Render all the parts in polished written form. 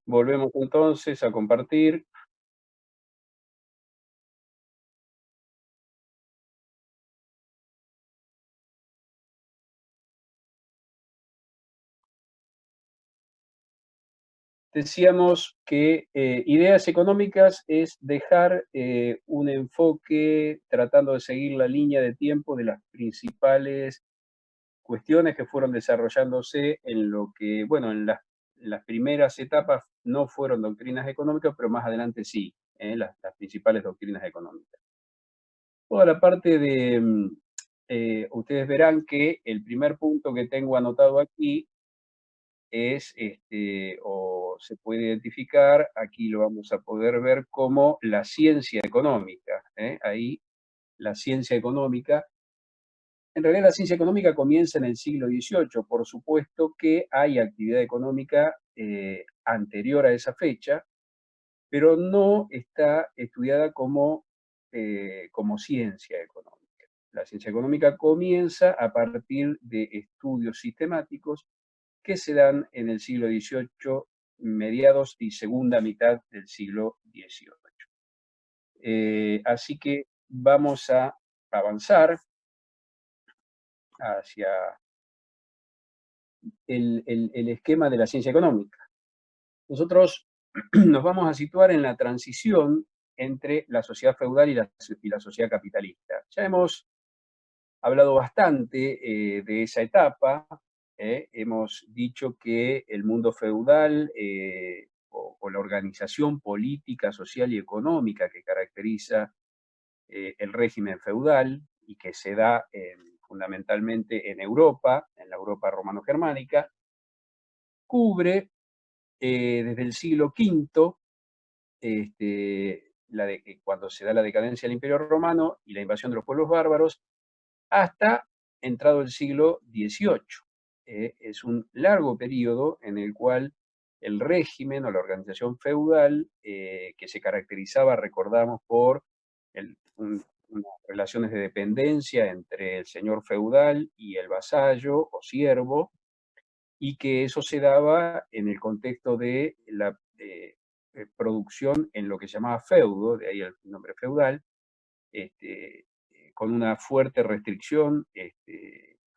Volvemos entonces a compartir. Decíamos que ideas económicas es dejar un enfoque tratando de seguir la línea de tiempo de las principales cuestiones que fueron desarrollándose en lo que, bueno, en las primeras etapas no fueron doctrinas económicas, pero más adelante sí, las principales doctrinas económicas. Toda la parte de, ustedes verán que el primer punto que tengo anotado aquí es, o se puede identificar, aquí lo vamos a poder ver como la ciencia económica, ¿eh? Ahí, la ciencia económica. En realidad, la ciencia económica comienza en el siglo XVIII, por supuesto que hay actividad económica anterior a esa fecha, pero no está estudiada como ciencia económica. La ciencia económica comienza a partir de estudios sistemáticos que se dan en el siglo XVIII, mediados y segunda mitad del siglo XVIII. Así que vamos a avanzar hacia el esquema de la ciencia económica. Nosotros nos vamos a situar en la transición entre la sociedad feudal y la sociedad capitalista. Ya hemos hablado bastante de esa etapa. Hemos dicho que el mundo feudal o la organización política, social y económica que caracteriza el régimen feudal y que se da fundamentalmente en Europa, en la Europa romano-germánica, cubre desde el siglo V, cuando se da la decadencia del Imperio Romano y la invasión de los pueblos bárbaros, hasta entrado el siglo XVIII. Es un largo periodo en el cual el régimen o la organización feudal, que se caracterizaba, recordamos, por unas relaciones de dependencia entre el señor feudal y el vasallo o siervo, y que eso se daba en el contexto de la producción en lo que se llamaba feudo, de ahí el nombre feudal, con una fuerte restricción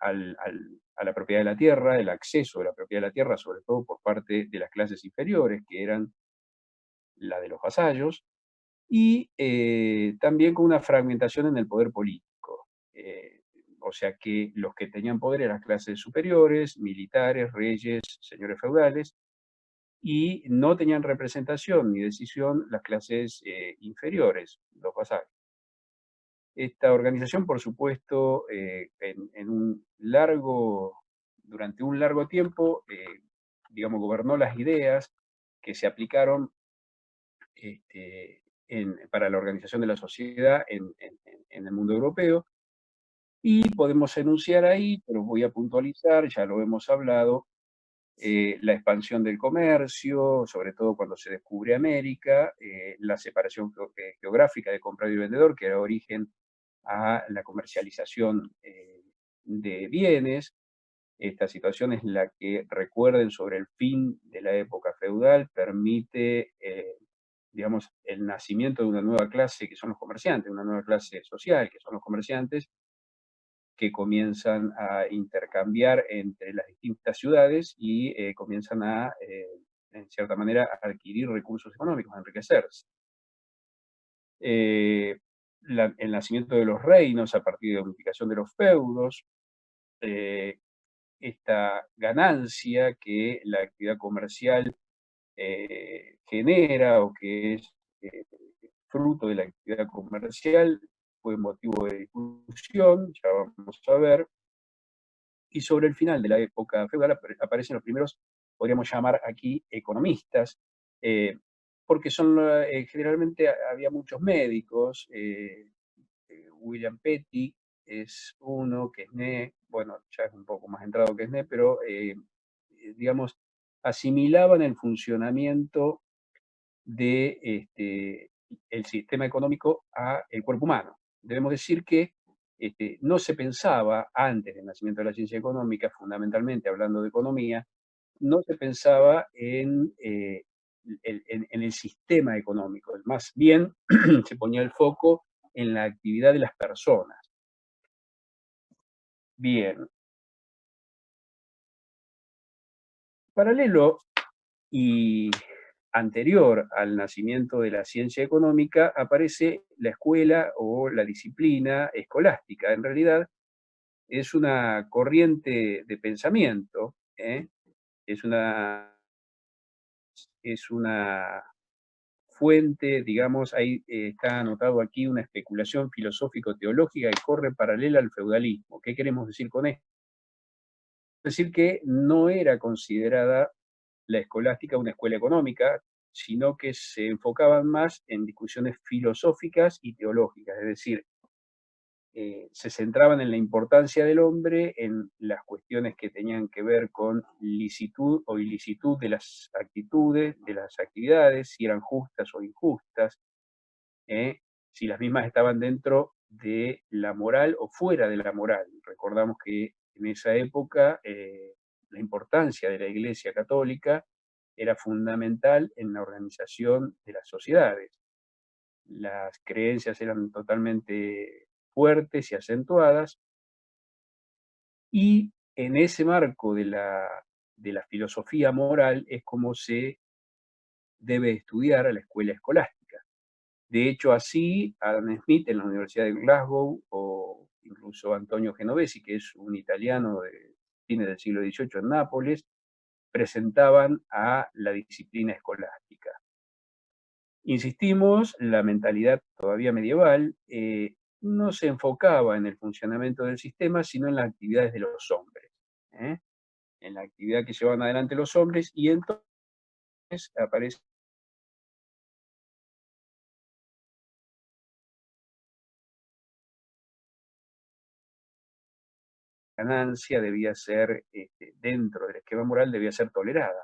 a la propiedad de la tierra, el acceso de la propiedad de la tierra, sobre todo por parte de las clases inferiores, que eran la de los vasallos, y también con una fragmentación en el poder político. O sea que los que tenían poder eran las clases superiores, militares, reyes, señores feudales, y no tenían representación ni decisión las clases inferiores, los vasallos. Esta organización, por supuesto, durante un largo tiempo, digamos, gobernó las ideas que se aplicaron para la organización de la sociedad en el mundo europeo. Y podemos enunciar ahí, pero voy a puntualizar, ya lo hemos hablado, la expansión del comercio, sobre todo cuando se descubre América, la separación geográfica de comprador y vendedor, que da origen a la comercialización de bienes. Esta situación es la que, recuerden, sobre el fin de la época feudal, permite, digamos, el nacimiento de una nueva clase que son los comerciantes, una nueva clase social que son los comerciantes, que comienzan a intercambiar entre las distintas ciudades y comienzan en cierta manera, a adquirir recursos económicos, a enriquecerse. Eh, el nacimiento de los reinos a partir de la unificación de los feudos, eh, esta ganancia que la actividad comercial genera o que es eh, fruto de la actividad comercial fue motivo de discusión, ya vamos a ver. Y sobre el final de la época feudal aparecen los primeros, podríamos llamar aquí economistas, eh, porque generalmente había muchos médicos. William Petty es uno, Quesnay, bueno, ya es un poco más entrado que Quesnay, pero digamos, asimilaban el funcionamiento de el sistema económico a el cuerpo humano. Debemos decir que no se pensaba antes del nacimiento de la ciencia económica, fundamentalmente hablando de economía, no se pensaba en en el sistema económico. Más bien se ponía el foco en la actividad de las personas. Bien, paralelo y anterior al nacimiento de la ciencia económica aparece la escuela o la disciplina escolástica. En realidad es una corriente de pensamiento, ¿eh? Es una fuente, digamos, ahí está anotado aquí una especulación filosófico-teológica que corre paralela al feudalismo. ¿Qué queremos decir con esto? Es decir, que no era considerada la escolástica una escuela económica, sino que se enfocaban más en discusiones filosóficas y teológicas, es decir, se centraban en la importancia del hombre, en las cuestiones que tenían que ver con licitud o ilicitud de las actitudes, de las actividades, si eran justas o injustas, si las mismas estaban dentro de la moral o fuera de la moral. Recordamos que en esa época la importancia de la Iglesia Católica era fundamental en la organización de las sociedades. Las creencias eran totalmente fuertes y acentuadas, y en ese marco de la filosofía moral es como se debe estudiar a la escuela escolástica. De hecho, así Adam Smith en la Universidad de Glasgow, o incluso Antonio Genovesi, que es un italiano de fines del siglo XVIII en Nápoles, presentaban a la disciplina escolástica. Insistimos, la mentalidad todavía medieval no se enfocaba en el funcionamiento del sistema, sino en las actividades de los hombres, ¿eh? En la actividad que llevaban adelante los hombres, y entonces aparece la ganancia, debía ser, dentro del esquema moral, debía ser tolerada.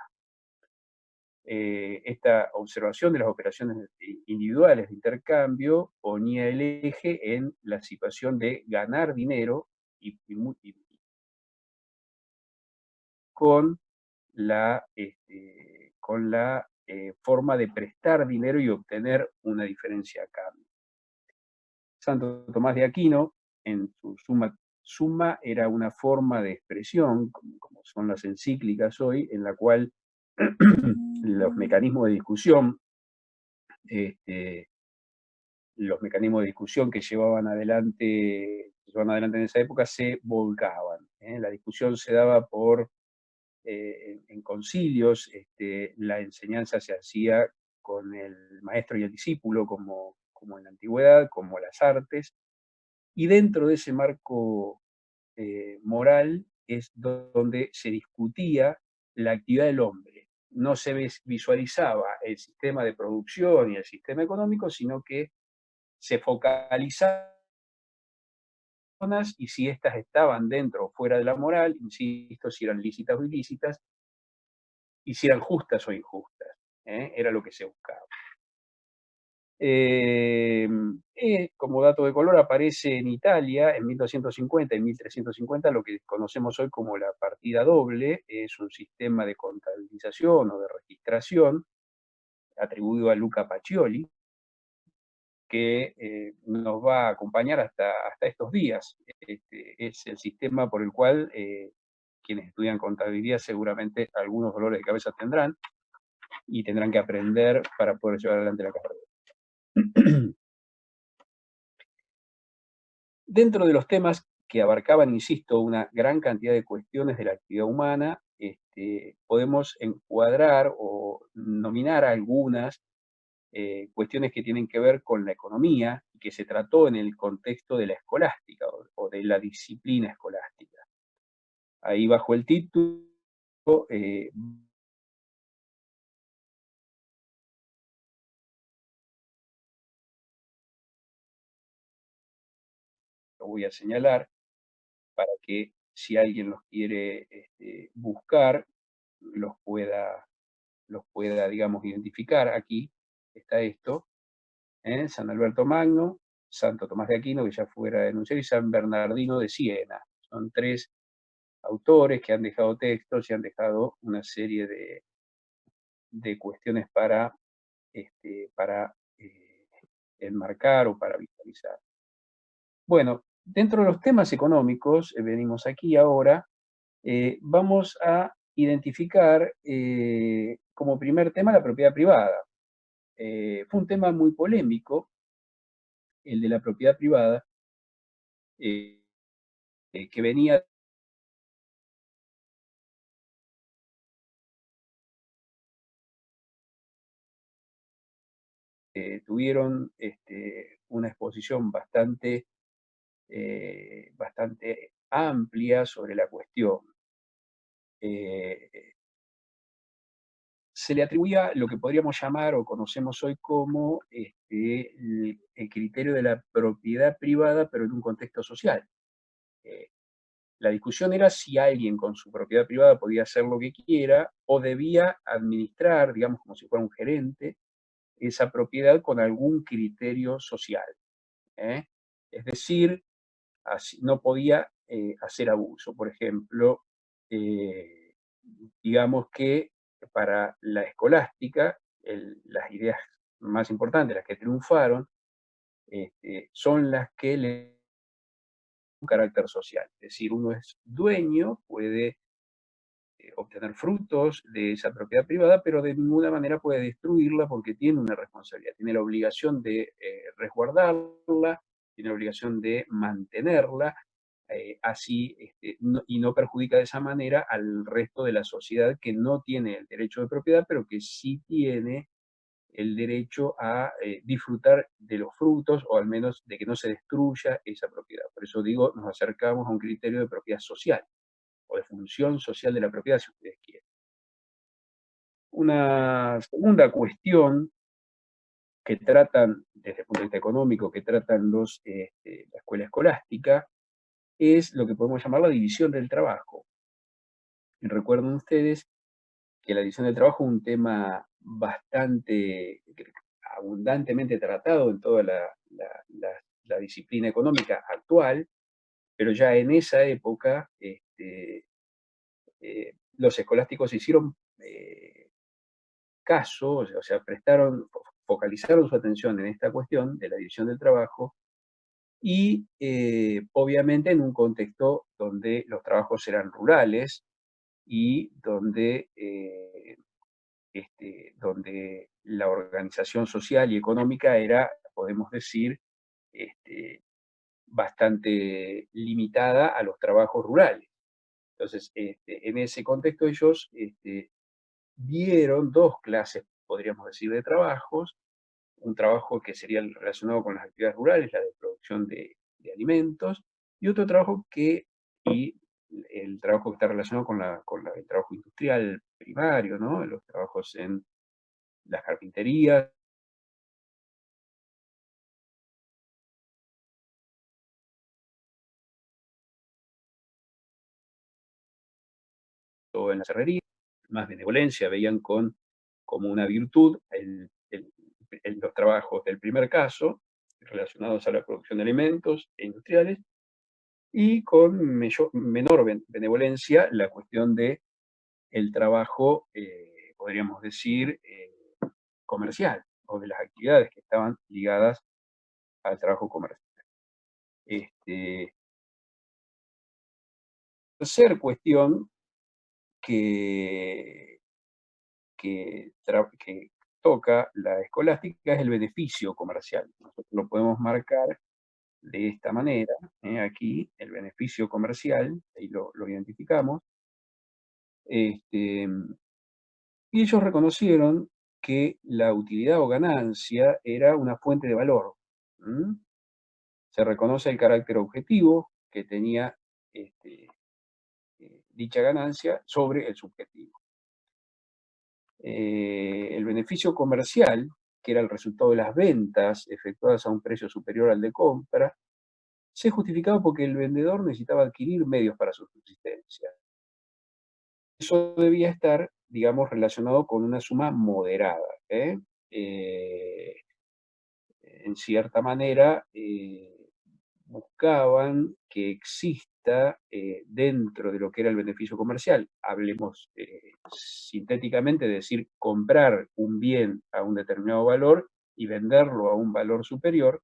Esta observación de las operaciones individuales de intercambio ponía el eje en la situación de ganar dinero y con con la forma de prestar dinero y obtener una diferencia a cambio. Santo Tomás de Aquino, en su Summa era una forma de expresión, como son las encíclicas hoy, en la cual los mecanismos de discusión, este, los mecanismos de discusión que llevaban adelante en esa época se volcaban. La discusión se daba en concilios, la enseñanza se hacía con el maestro y el discípulo, como en la antigüedad, como las artes, y dentro de ese marco moral es donde se discutía la actividad del hombre. No se visualizaba el sistema de producción y el sistema económico, sino que se focalizaba y si éstas estaban dentro o fuera de la moral, insisto, si eran lícitas o ilícitas, y si eran justas o injustas. Era lo que se buscaba. Como dato de color, aparece en Italia en 1250 y 1350 lo que conocemos hoy como la partida doble. Es un sistema de contabilización o de registración atribuido a Luca Pacioli, que nos va a acompañar hasta estos días. Es el sistema por el cual quienes estudian contabilidad seguramente algunos dolores de cabeza tendrán y tendrán que aprender para poder llevar adelante la carrera. Dentro de los temas que abarcaban, insisto, una gran cantidad de cuestiones de la actividad humana, podemos encuadrar o nominar algunas cuestiones que tienen que ver con la economía y que se trató en el contexto de la escolástica o de la disciplina escolástica. Ahí bajo el título lo voy a señalar para que si alguien los quiere buscar, los pueda, digamos, identificar. Aquí está esto, San Alberto Magno, Santo Tomás de Aquino, que ya fuera denunciado, y San Bernardino de Siena. Son tres autores que han dejado textos y han dejado una serie de cuestiones para enmarcar o para visualizar. Bueno, dentro de los temas económicos, venimos aquí ahora, vamos a identificar como primer tema la propiedad privada. Fue un tema muy polémico, el de la propiedad privada, eh, que venía, tuvieron una exposición bastante amplia sobre la cuestión. Eh, Se le atribuía lo que podríamos llamar o conocemos hoy como el criterio de la propiedad privada, pero en un contexto social. Eh, la discusión era si alguien con su propiedad privada podía hacer lo que quiera o debía administrar, digamos, como si fuera un gerente, esa propiedad con algún criterio social. ¿Eh? Es decir, no podía hacer abuso. Por ejemplo, eh, digamos que para la escolástica, las ideas más importantes, las que triunfaron, son las que le dan un carácter social. Es decir, uno es dueño, puede obtener frutos de esa propiedad privada, pero de ninguna manera puede destruirla porque tiene una responsabilidad, tiene la obligación de resguardarla, tiene la obligación de mantenerla, así y no perjudica de esa manera al resto de la sociedad que no tiene el derecho de propiedad, pero que sí tiene el derecho a disfrutar de los frutos o al menos de que no se destruya esa propiedad. Por eso digo, nos acercamos a un criterio de propiedad social o de función social de la propiedad, si ustedes quieren. Una segunda cuestión que tratan, desde el punto de vista económico, que tratan la escuela escolástica, es lo que podemos llamar la división del trabajo. Y recuerden ustedes que la división del trabajo es un tema bastante, abundantemente tratado en toda la disciplina económica actual, pero ya en esa época los escolásticos hicieron caso, o sea, focalizaron su atención en esta cuestión de la división del trabajo y obviamente en un contexto donde los trabajos eran rurales y donde la organización social y económica era, podemos decir, este, bastante limitada a los trabajos rurales. Entonces, en ese contexto ellos dieron dos clases, podríamos decir, de trabajos. Un trabajo que sería relacionado con las actividades rurales, la de producción de alimentos, y otro trabajo y el trabajo que está relacionado con el trabajo industrial primario, ¿no? Los trabajos en las carpinterías o en la cerrería, más benevolencia, veían como una virtud los trabajos del primer caso, relacionados a la producción de alimentos e industriales, y con menor benevolencia la cuestión de el trabajo, podríamos decir, comercial, o de las actividades que estaban ligadas al trabajo comercial. Este, tercer cuestión que, que toca la escolástica es el beneficio comercial. Nosotros lo podemos marcar de esta manera, aquí, el beneficio comercial, ahí lo identificamos. Este, y ellos reconocieron que la utilidad o ganancia era una fuente de valor. ¿M? Se reconoce el carácter objetivo que tenía este, dicha ganancia sobre el subjetivo. El beneficio comercial, que era el resultado de las ventas efectuadas a un precio superior al de compra, se justificaba porque el vendedor necesitaba adquirir medios para su subsistencia. Eso debía estar, digamos, relacionado con una suma moderada. Eh, en cierta manera, buscaban que exista vista dentro de lo que era el beneficio comercial. Hablemos sintéticamente de decir comprar un bien a un determinado valor y venderlo a un valor superior.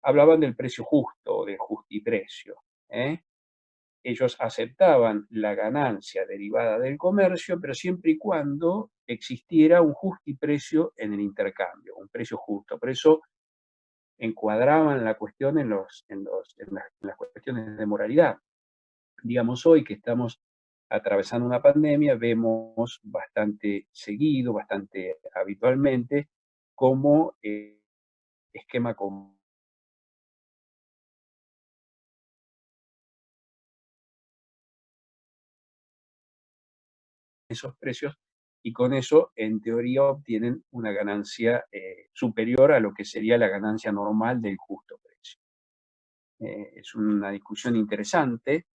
Hablaban del precio justo o del justiprecio. ¿Eh? Ellos aceptaban la ganancia derivada del comercio, pero siempre y cuando existiera un justiprecio en el intercambio, un precio justo. Por eso encuadraban la cuestión en las cuestiones de moralidad. Digamos, hoy que estamos atravesando una pandemia, vemos bastante seguido, bastante habitualmente, cómo esquema con esos precios y con eso, en teoría, obtienen una ganancia superior a lo que sería la ganancia normal del justo precio. Es una discusión interesante,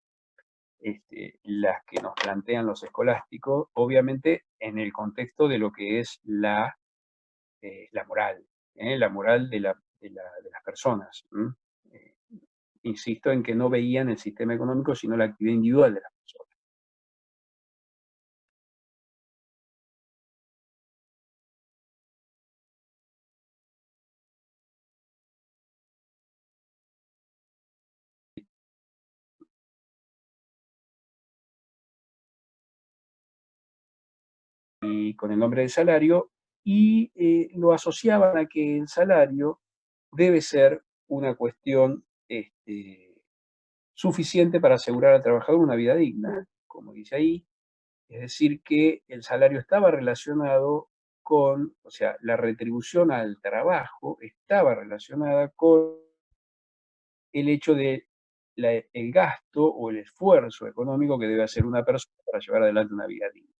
las que nos plantean los escolásticos, obviamente en el contexto de lo que es la moral, la moral de las personas. Eh, Insisto en que no veían el sistema económico, sino la actividad individual de las personas. Y con el nombre del salario, y lo asociaban a que el salario debe ser una cuestión suficiente para asegurar al trabajador una vida digna, como dice ahí. Es decir, que el salario estaba relacionado con, o sea, la retribución al trabajo estaba relacionada con el hecho de el gasto o el esfuerzo económico que debe hacer una persona para llevar adelante una vida digna.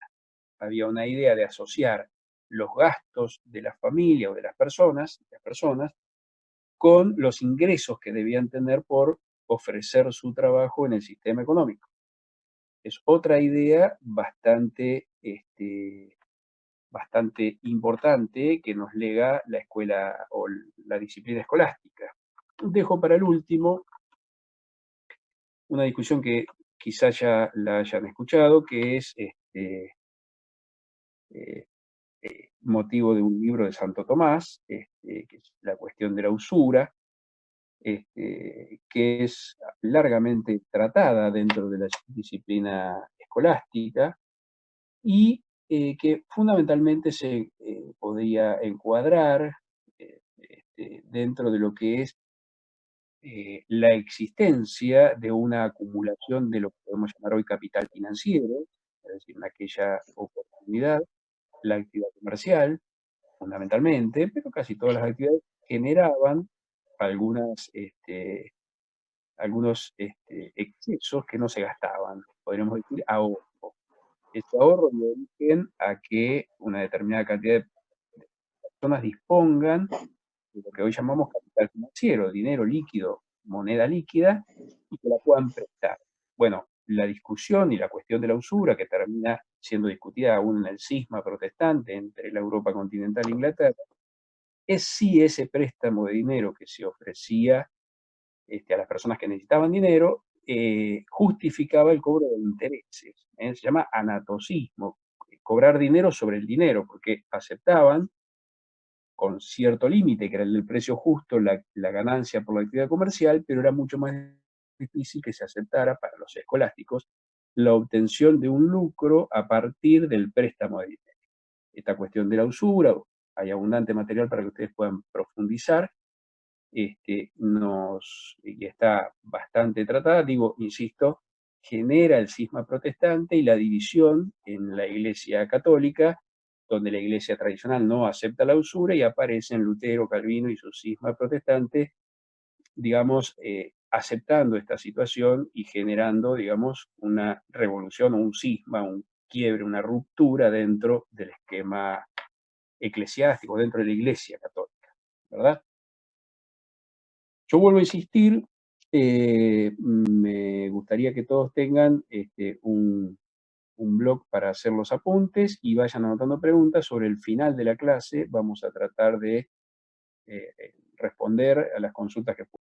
Había una idea de asociar los gastos de la familia o de las personas con los ingresos que debían tener por ofrecer su trabajo en el sistema económico. Es otra idea bastante importante que nos lega la escuela o la disciplina escolástica. Dejo para el último una discusión que quizás ya la hayan escuchado, que es eh, motivo de un libro de Santo Tomás, que es la cuestión de la usura, que es largamente tratada dentro de la disciplina escolástica y que fundamentalmente se podría encuadrar dentro de lo que es la existencia de una acumulación de lo que podemos llamar hoy capital financiero, es decir, en aquella oportunidad, la actividad comercial, fundamentalmente, pero casi todas las actividades generaban algunas, algunos excesos que no se gastaban, podríamos decir ahorro. Ese ahorro dio origen a que una determinada cantidad de personas dispongan de lo que hoy llamamos capital financiero, dinero líquido, moneda líquida, y que la puedan prestar. Bueno, la discusión y la cuestión de la usura, que termina siendo discutida aún en el cisma protestante entre la Europa continental e Inglaterra, es si ese préstamo de dinero que se ofrecía a las personas que necesitaban dinero, justificaba el cobro de intereses. Se llama anatocismo, cobrar dinero sobre el dinero, porque aceptaban con cierto límite, que era el del precio justo, la ganancia por la actividad comercial, pero era mucho más difícil que se aceptara para los escolásticos la obtención de un lucro a partir del préstamo de dinero. Esta cuestión de la usura, hay abundante material para que ustedes puedan profundizar, y está bastante tratada, digo, insisto, genera el cisma protestante y la división en la Iglesia católica, donde la Iglesia tradicional no acepta la usura y aparecen Lutero, Calvino y su cisma protestante, digamos, aceptando esta situación y generando, digamos, una revolución o un cisma, un quiebre, una ruptura dentro del esquema eclesiástico, dentro de la Iglesia católica, ¿verdad? Yo vuelvo a insistir, me gustaría que todos tengan un blog para hacer los apuntes y vayan anotando preguntas. Sobre el final de la clase vamos a tratar de responder a las consultas que